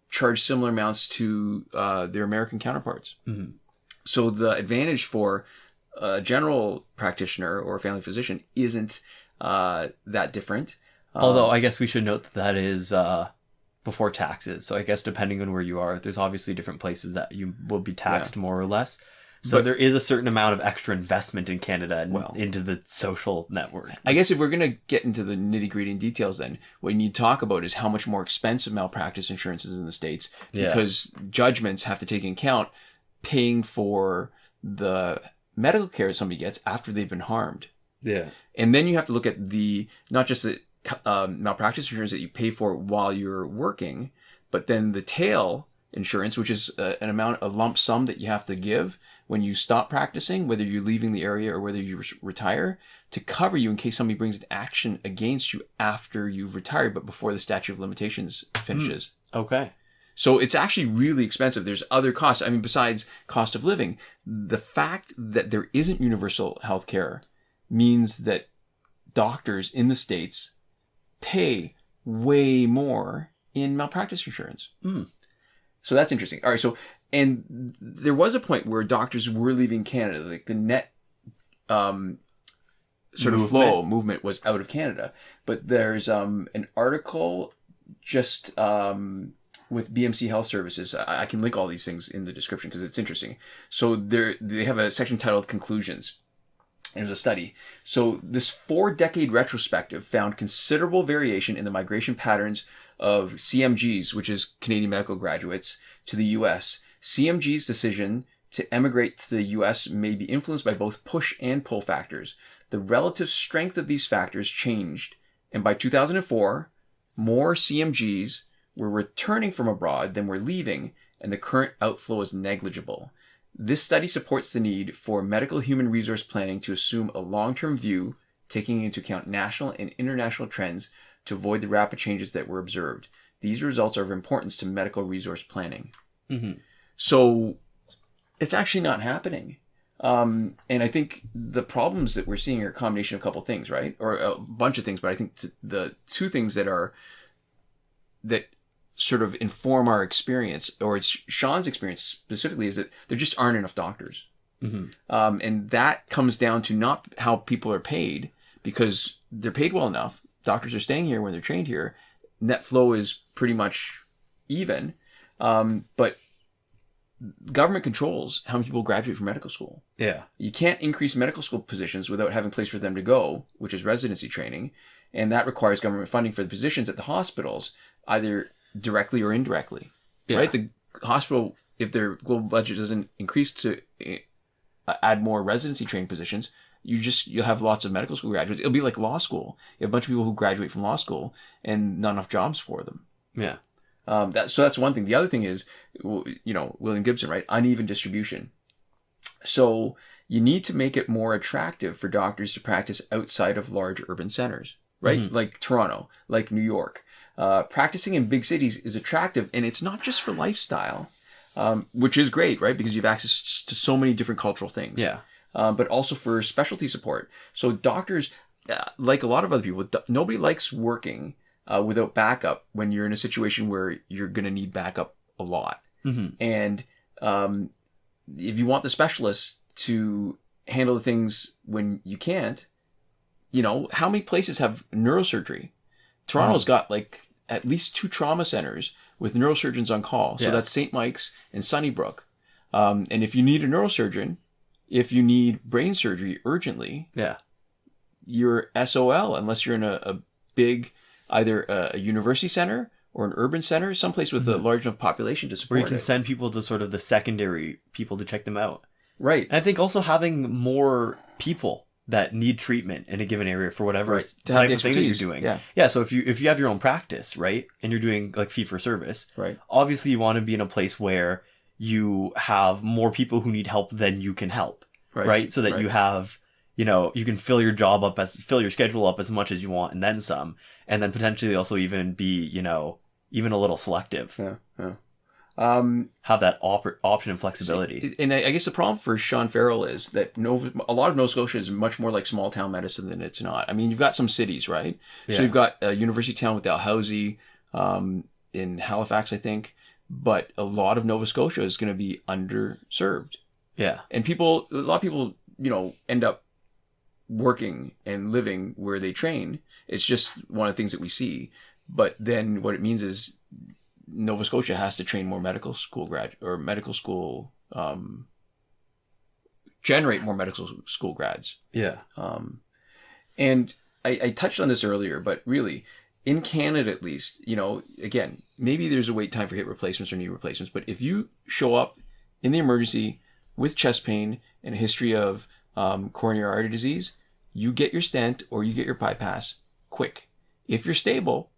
charge similar amounts to their American counterparts. Mm-hmm. So the advantage for a general practitioner or a family physician isn't that different. Although I guess we should note that is before taxes. So I guess depending on where you are, there's obviously different places that you will be taxed more or less. So there is a certain amount of extra investment in Canada and into the social network. I guess if we're going to get into the nitty-gritty and details, then what you need to talk about is how much more expensive malpractice insurance is in the States, because judgments have to take into account paying for the medical care somebody gets after they've been harmed. Yeah. And then you have to look at not just the malpractice insurance that you pay for while you're working, but then the tail insurance, which is a lump sum that you have to give when you stop practicing, whether you're leaving the area or whether you retire, to cover you in case somebody brings an action against you after you've retired, but before the statute of limitations finishes. Okay. So it's actually really expensive. There's other costs. I mean, besides cost of living, the fact that there isn't universal health care means that doctors in the States pay way more in malpractice insurance. So that's interesting. All right. And there was a point where doctors were leaving Canada, like the net sort of movement was out of Canada. But there's an article just with BMC Health Services. I can link all these things in the description because it's interesting. So they have a section titled Conclusions. There's a study. So this 4-decade retrospective found considerable variation in the migration patterns of CMGs, which is Canadian medical graduates, to the U.S. CMG's decision to emigrate to the U.S. may be influenced by both push and pull factors. The relative strength of these factors changed, and by 2004, more CMGs were returning from abroad than were leaving, and the current outflow is negligible. This study supports the need for medical human resource planning to assume a long-term view, taking into account national and international trends to avoid the rapid changes that were observed. These results are of importance to medical resource planning. Mm-hmm. So it's actually not happening. And I think the problems that we're seeing are a combination of a couple things, right? Or a bunch of things, but I think the two things that sort of inform our experience, or it's Shawn's experience specifically, is that there just aren't enough doctors. Mm-hmm. And that comes down to not how people are paid, because they're paid well enough. Doctors are staying here when they're trained here. Net flow is pretty much even. But government controls how many people graduate from medical school. Yeah. You can't increase medical school positions without having a place for them to go, which is residency training. And that requires government funding for the positions at the hospitals, either directly or indirectly. Yeah. Right? The hospital, if their global budget doesn't increase to add more residency trained positions, you'll have lots of medical school graduates. It'll be like law school. You have a bunch of people who graduate from law school and not enough jobs for them. Yeah. So that's one thing. The other thing is, William Gibson, right? Uneven distribution. So you need to make it more attractive for doctors to practice outside of large urban centers, right? Mm-hmm. Like Toronto, like New York. Practicing in big cities is attractive, and it's not just for lifestyle, which is great, right? Because you have access to so many different cultural things. Yeah. But also for specialty support. So doctors, like a lot of other people, nobody likes working without backup when you're in a situation where you're going to need backup a lot. Mm-hmm. And if you want the specialists to handle the things when you can't, how many places have neurosurgery? Toronto's got like at least 2 trauma centers with neurosurgeons on call. So that's St. Mike's and Sunnybrook. And if you need a neurosurgeon, if you need brain surgery urgently, you're SOL unless you're in a big, either a university center or an urban center, someplace with a large enough population to support where you can send people to sort of the secondary people to check them out. Right. And I think also having more people that need treatment in a given area for whatever type of thing that you're doing. Yeah. So if you have your own practice, right, and you're doing like fee for service, right, obviously you want to be in a place where you have more people who need help than you can help, right? So that you have, you can fill your schedule up as much as you want and then some, and then potentially also even be, even a little selective. Yeah. Have that option and flexibility. And I guess the problem for Shawn Farrell is that a lot of Nova Scotia is much more like small town medicine than it's not. I mean, you've got some cities, right? Yeah. So you've got a university town with Dalhousie, in Halifax, I think. But a lot of Nova Scotia is going to be underserved. Yeah. And a lot of people, end up working and living where they train. It's just one of the things that we see. But then what it means is Nova Scotia has to train more medical school generate more medical school grads. Yeah. And I touched on this earlier, but really, in Canada at least, again, maybe there's a wait time for hip replacements or knee replacements, but if you show up in the emergency with chest pain and a history of coronary artery disease, you get your stent or you get your bypass quick. If you're stable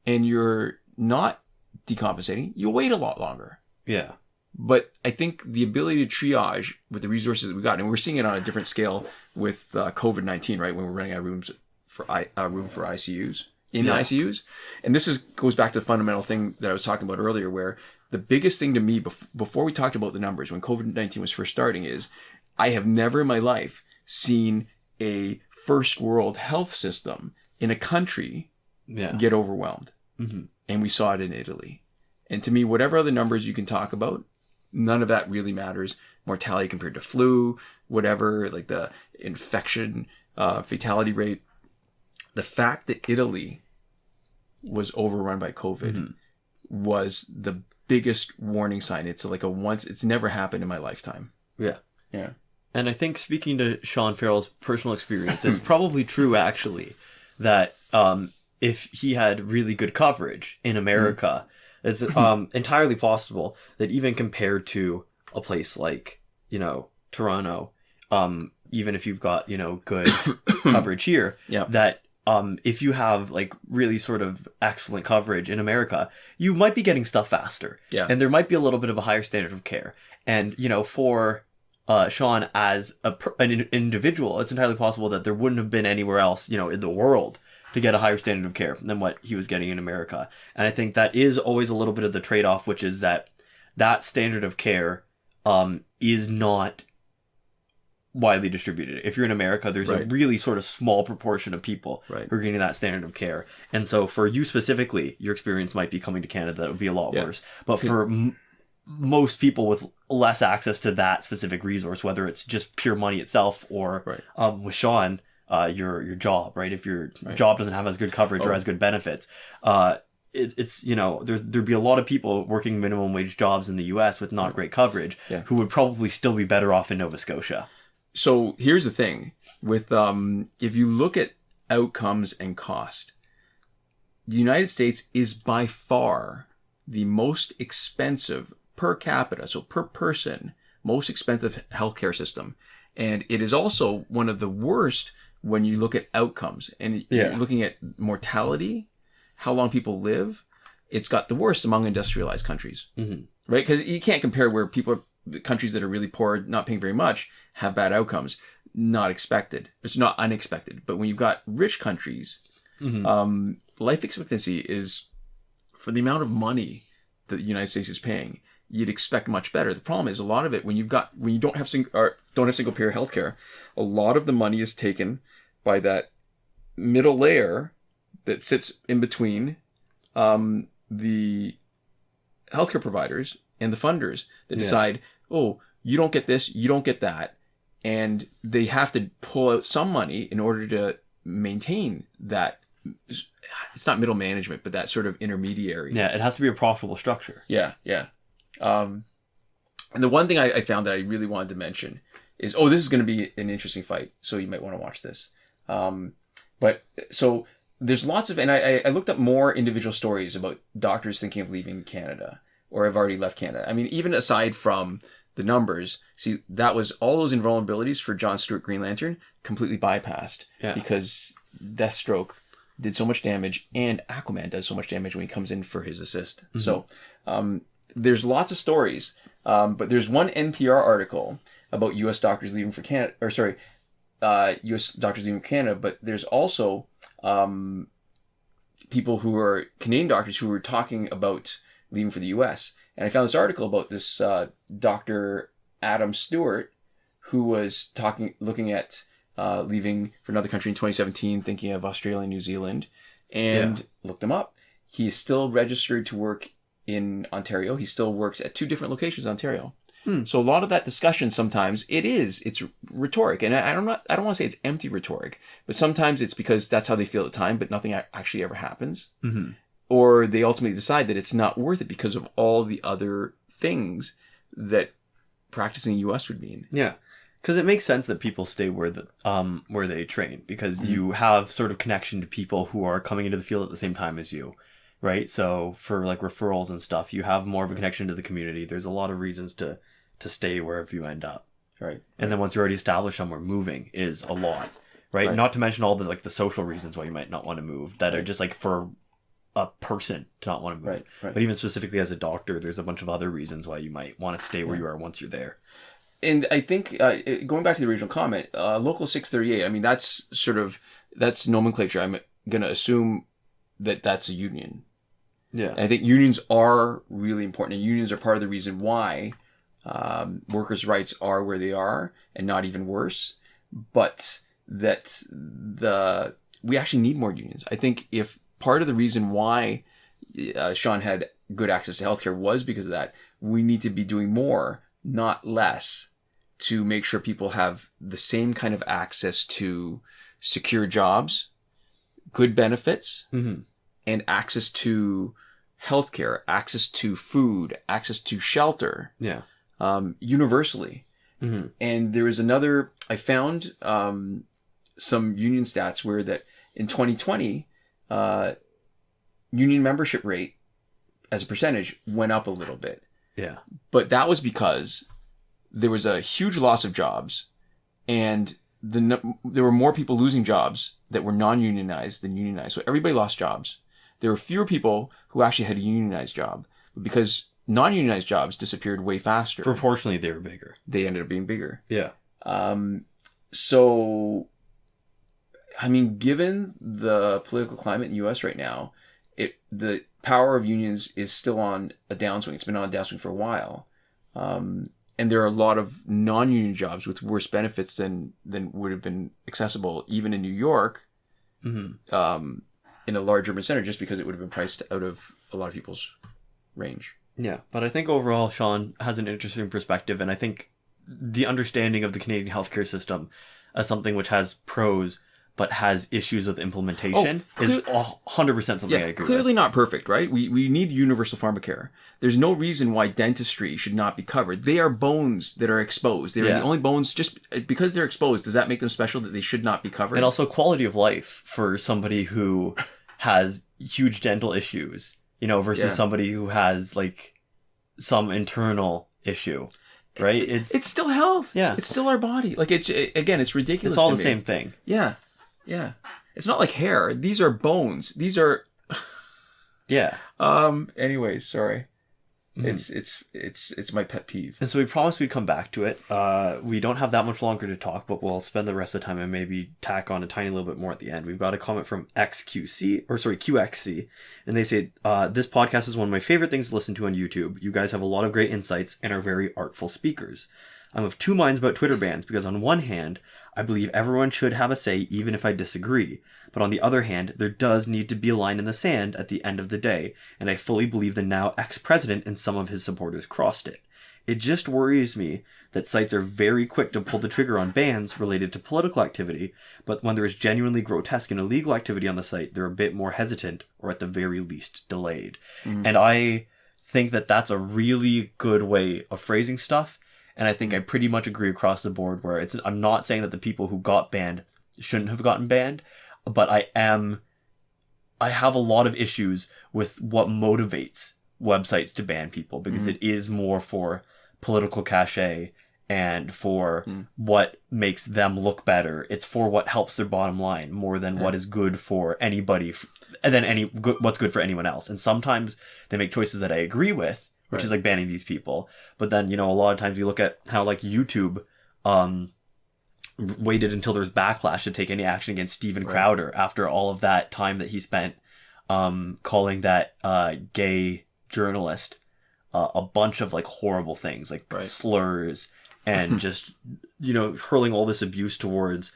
and you're not decompensating, you wait a lot longer. Yeah. But I think the ability to triage with the resources that we got, and we're seeing it on a different scale with COVID-19, right? When we're running out of room for ICUs. ICUs. And this goes back to the fundamental thing that I was talking about earlier, where the biggest thing to me before we talked about the numbers when COVID-19 was first starting is I have never in my life seen a first world health system in a country get overwhelmed. Mm-hmm. And we saw it in Italy. And to me, whatever other numbers you can talk about, none of that really matters. Mortality compared to flu, whatever, like the infection, fatality rate. The fact that Italy was overrun by COVID was the biggest warning sign. It's like it's never happened in my lifetime. Yeah. Yeah. And I think speaking to Shawn Farrell's personal experience, it's probably true actually that if he had really good coverage in America, it's entirely possible that even compared to a place like, Toronto, even if you've got, good coverage here, that if you have like really sort of excellent coverage in America, you might be getting stuff faster. Yeah. And there might be a little bit of a higher standard of care. And, for Shawn as an individual, it's entirely possible that there wouldn't have been anywhere else, in the world to get a higher standard of care than what he was getting in America. And I think that is always a little bit of the trade-off, which is that standard of care is not widely distributed. If you're in America, there's a really sort of small proportion of people who are getting that standard of care. And so for you specifically, your experience might be coming to Canada, that would be a lot worse. But for most people with less access to that specific resource, whether it's just pure money itself or with Shawn, your job, right? If your job doesn't have as good coverage or as good benefits, it's there'd be a lot of people working minimum wage jobs in the US with not great coverage who would probably still be better off in Nova Scotia. So here's the thing with if you look at outcomes and cost, the United States is by far the most expensive per capita, so per person, most expensive healthcare system. And it is also one of the worst when you look at outcomes and you're looking at mortality, how long people live. It's got the worst among industrialized countries, right? Because you can't compare where countries that are really poor, not paying very much, have bad outcomes. Not expected. It's not unexpected. But when you've got rich countries, life expectancy is, for the amount of money that the United States is paying, you'd expect much better. The problem is a lot of it when you don't have single payer healthcare, a lot of the money is taken by that middle layer that sits in between the healthcare providers and the funders that decide, oh, you don't get this, you don't get that. And they have to pull out some money in order to maintain that. It's not middle management, but that sort of intermediary. Yeah, it has to be a profitable structure. Yeah. And the one thing I found that I really wanted to mention is, this is going to be an interesting fight, so you might want to watch this. But so there's lots of, and I looked up more individual stories about doctors thinking of leaving Canada or have already left Canada. I mean, even aside from the numbers, see, that was all those invulnerabilities for John Stewart Green Lantern completely bypassed because Deathstroke did so much damage and Aquaman does so much damage when he comes in for his assist. Mm-hmm. So there's lots of stories, but there's one NPR article about U.S. doctors leaving for Canada, U.S. doctors leaving Canada, but there's also people who are Canadian doctors who were talking about leaving for the U.S. And I found this article about this Dr. Adam Stewart, who was looking at leaving for another country in 2017, thinking of Australia and New Zealand, and looked him up. He is still registered to work in Ontario. He still works at 2 different locations in Ontario. So a lot of that discussion sometimes it's rhetoric, and I don't want to say it's empty rhetoric, but sometimes it's because that's how they feel at the time, but nothing actually ever happens, or they ultimately decide that it's not worth it because of all the other things that practicing U.S. would mean. Yeah, because it makes sense that people stay where they train, because you have sort of connection to people who are coming into the field at the same time as you. Right? So for like referrals and stuff, you have more of a connection to the community. There's a lot of reasons to stay wherever you end up. Right. And then once you're already established somewhere, moving is a lot. Right? Not to mention all the social reasons why you might not want to move that are just like for a person to not want to move. Right. But even specifically as a doctor, there's a bunch of other reasons why you might want to stay where you are once you're there. And I think, going back to the original comment, Local 638, I mean, that's nomenclature. I'm going to assume that that's a union. Yeah. And I think unions are really important, and unions are part of the reason why workers' rights are where they are, and not even worse. But that we actually need more unions. I think if part of the reason why Shawn had good access to healthcare was because of that, we need to be doing more, not less, to make sure people have the same kind of access to secure jobs, good benefits, and access to healthcare, access to food, access to shelter, universally. And there is another, I found some union stats where that in 2020, union membership rate as a percentage went up a little bit. Yeah. But that was because there was a huge loss of jobs, and there were more people losing jobs that were non-unionized than unionized. So everybody lost jobs. There were fewer people who actually had a unionized job, but because non-unionized jobs disappeared way faster. Proportionally, they were bigger. They ended up being bigger. Yeah. So, I mean, given the political climate in the U.S. right now, the power of unions is still on a downswing. It's been on a downswing for a while. And there are a lot of non-union jobs with worse benefits than would have been accessible even in New York, in a large urban center, just because it would have been priced out of a lot of people's range. Yeah, but I think overall Shawn has an interesting perspective, and I think the understanding of the Canadian healthcare system as something which has pros but has issues with implementation is 100% something I agree with. Clearly not perfect, right? We need universal pharmacare. There's no reason why dentistry should not be covered. They are bones that are exposed. They're the only bones. Just because they're exposed, does that make them special that they should not be covered? And also quality of life for somebody who has huge dental issues, versus somebody who has like some internal issue, right? It's still health. Yeah. It's still our body. Like it's ridiculous. It's all to the me. same thing. Yeah. Yeah. It's not like hair. These are bones. These are. Yeah. Anyways, sorry. It's my pet peeve. And so we promised we'd come back to it. We don't have that much longer to talk, but we'll spend the rest of the time and maybe tack on a tiny little bit more at the end. We've got a comment from QXC, and they say, this podcast is one of my favorite things to listen to on YouTube. You guys have a lot of great insights and are very artful speakers. I'm of two minds about Twitter bans, because on one hand, I believe everyone should have a say even if I disagree. But on the other hand, there does need to be a line in the sand at the end of the day, and I fully believe the now ex-president and some of his supporters crossed it. It just worries me that sites are very quick to pull the trigger on bans related to political activity, but when there is genuinely grotesque and illegal activity on the site, they're a bit more hesitant, or at the very least delayed. And I think that that's a really good way of phrasing stuff, and I think I pretty much agree across the board where I'm not saying that the people who got banned shouldn't have gotten banned, but I have a lot of issues with what motivates websites to ban people, because it is more for political cachet and for what makes them look better. It's for what helps their bottom line more than what is good for anybody, and then what's good for anyone else. And sometimes they make choices that I agree with, which is like banning these people. But then, you know, a lot of times you look at how like YouTube waited until there's backlash to take any action against Steven Crowder after all of that time that he spent calling that gay journalist a bunch of like horrible things, like slurs and just, you know, hurling all this abuse towards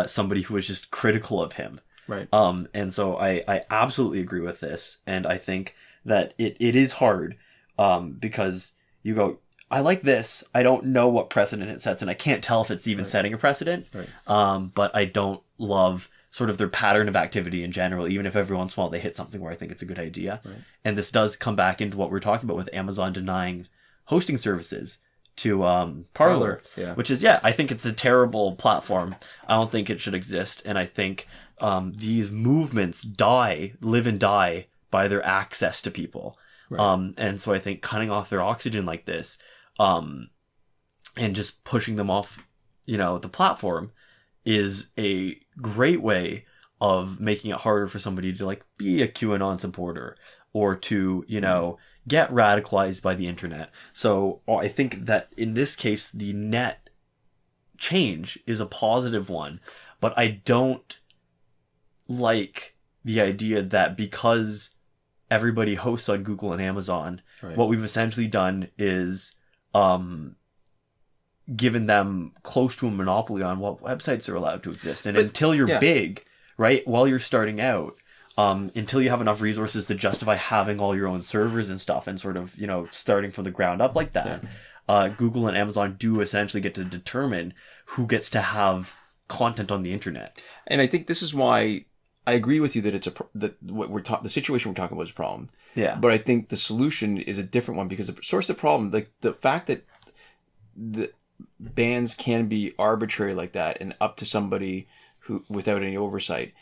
somebody who was just critical of him. Right. And so I absolutely agree with this. And I think that it is hard because you go, I like this. I don't know what precedent it sets, and I can't tell if it's even setting a precedent. But I don't love sort of their pattern of activity in general, even if every once in a while they hit something where I think it's a good idea. And this does come back into what we're talking about with Amazon denying hosting services to Parler, which is, I think it's a terrible platform. I don't think it should exist. And I think these movements live and die by their access to people. And so I think cutting off their oxygen like this and just pushing them off, you know, the platform is a great way of making it harder for somebody to like be a QAnon supporter or to, you know, get radicalized by the internet. So I think that in this case, the net change is a positive one, but I don't like the idea that because everybody hosts on Google and Amazon, what we've essentially done is given them close to a monopoly on what websites are allowed to exist. And until you're big, right, while you're starting out, until you have enough resources to justify having all your own servers and stuff and sort of, you know, starting from the ground up like that, Google and Amazon do essentially get to determine who gets to have content on the internet. And I think this is why I agree with you that it's the situation we're talking about is a problem. But I think the solution is a different one, because the source of the problem, like the fact that the bans can be arbitrary like that and up to somebody who without any oversight.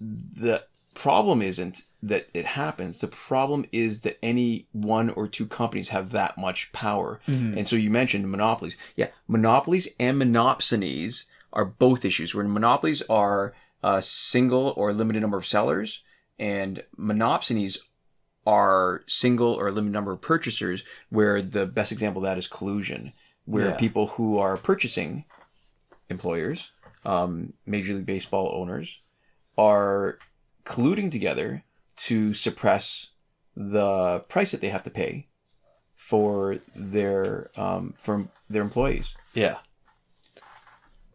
The problem isn't that it happens. The problem is that any one or two companies have that much power. And so you mentioned monopolies. Monopolies and monopsonies are both issues, where monopolies are a single or limited number of sellers, and monopsonies are single or limited number of purchasers, where the best example of that is collusion, where people who are purchasing, employers, Major League Baseball owners, are colluding together to suppress the price that they have to pay for their employees.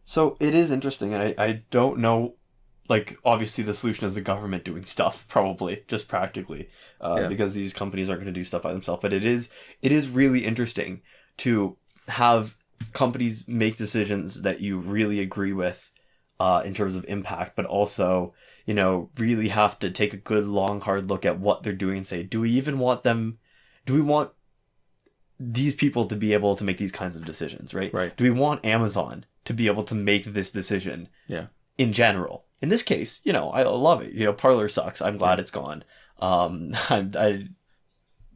So it is interesting, and I don't know, like, obviously the solution is the government doing stuff, probably, just practically, because these companies aren't going to do stuff by themselves. But it is really interesting to have companies make decisions that you really agree with in terms of impact, but also, you know, really have to take a good, long, hard look at what they're doing and say, do we want these people to be able to make these kinds of decisions, right? Do we want Amazon to be able to make this decision in general? In this case, you know, I love it. You know, Parler sucks. I'm glad it's gone. I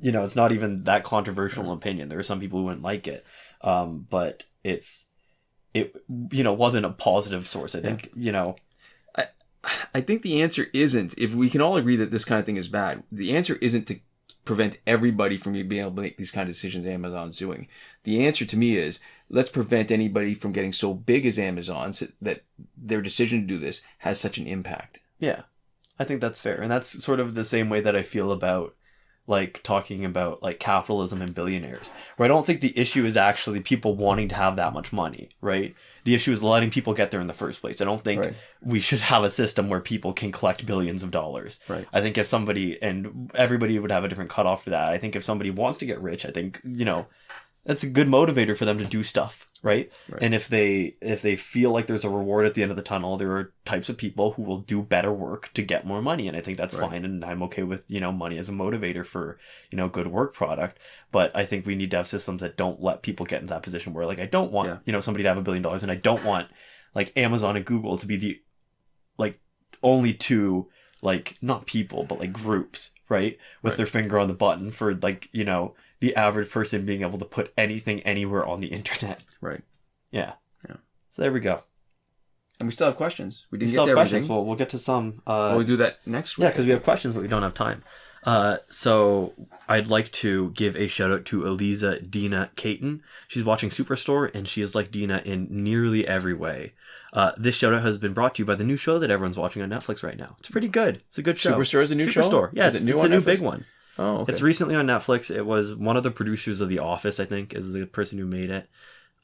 you know, it's not even that controversial opinion. There are some people who wouldn't like it. But it, you know, wasn't a positive source. I think, you know, I think the answer isn't, if we can all agree that this kind of thing is bad, the answer isn't to prevent everybody from being able to make these kind of decisions Amazon's doing. The answer to me is, let's prevent anybody from getting so big as Amazon so that their decision to do this has such an impact. Yeah, I think that's fair. And that's sort of the same way that I feel about, like, talking about, like, capitalism and billionaires, where I don't think the issue is actually people wanting to have that much money, right? The issue is letting people get there in the first place. I don't think we should have a system where people can collect billions of dollars. I think if somebody, and everybody would have a different cutoff for that. I think if somebody wants to get rich, I think, you know, That's a good motivator for them to do stuff, right? And if they feel like there's a reward at the end of the tunnel, there are types of people who will do better work to get more money, and I think that's fine, and I'm okay with, money as a motivator for, good work product. But I think we need to have systems that don't let people get in that position where, like, I don't want, somebody to have $1 billion, and I don't want, like, Amazon and Google to be the, like, only two, like, not people, but, like, groups, right? With their finger on the button for, like, the average person being able to put anything anywhere on the internet. Right. Yeah. So there we go. And we still have questions. We didn't still get to have everything. questions. We'll get to some. We'll do that next week. Yeah, because we have questions, but we don't have time. So I'd like to give a shout out to Eliza Dina Caton. She's watching Superstore, and she is like Dina in nearly every way. This shout out has been brought to you by the new show that everyone's watching on Netflix right now. It's pretty good. It's a good show. Superstore is a new show? Superstore. Yeah, it's a new big one. Oh, okay. It's recently on Netflix. It was one of the producers of The Office, I think, is the person who made it.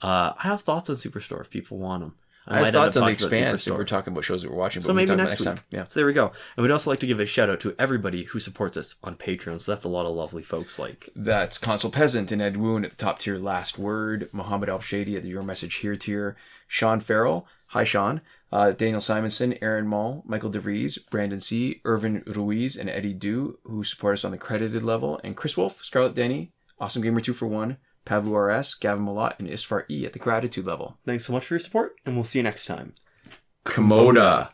I have thoughts on Superstore if people want them. I have thoughts on The Expanse if we're talking about shows that we're watching. But so maybe next time. week. Yeah. So there we go. And we'd also like to give a shout out to everybody who supports us on Patreon. So that's a lot of lovely folks like... That's Consul Peasant and Edwoon at the top tier Last Word. Mohammed Albshaiti at the Your Message Here tier. Shawn Farrell. Hi, Shawn. Daniel Simonson, Aaron Maule, Michael DeVries, Brandon C., Irvin Ruiz, and Eddydoo, who support us on the credited level, and Chris Wolf, Scarlett Denny, Awesome Gamer 2 for 1, Pavlu RS, Gavin Malott, and Isfar E. at the gratitude level. Thanks so much for your support, and we'll see you next time. Komoda.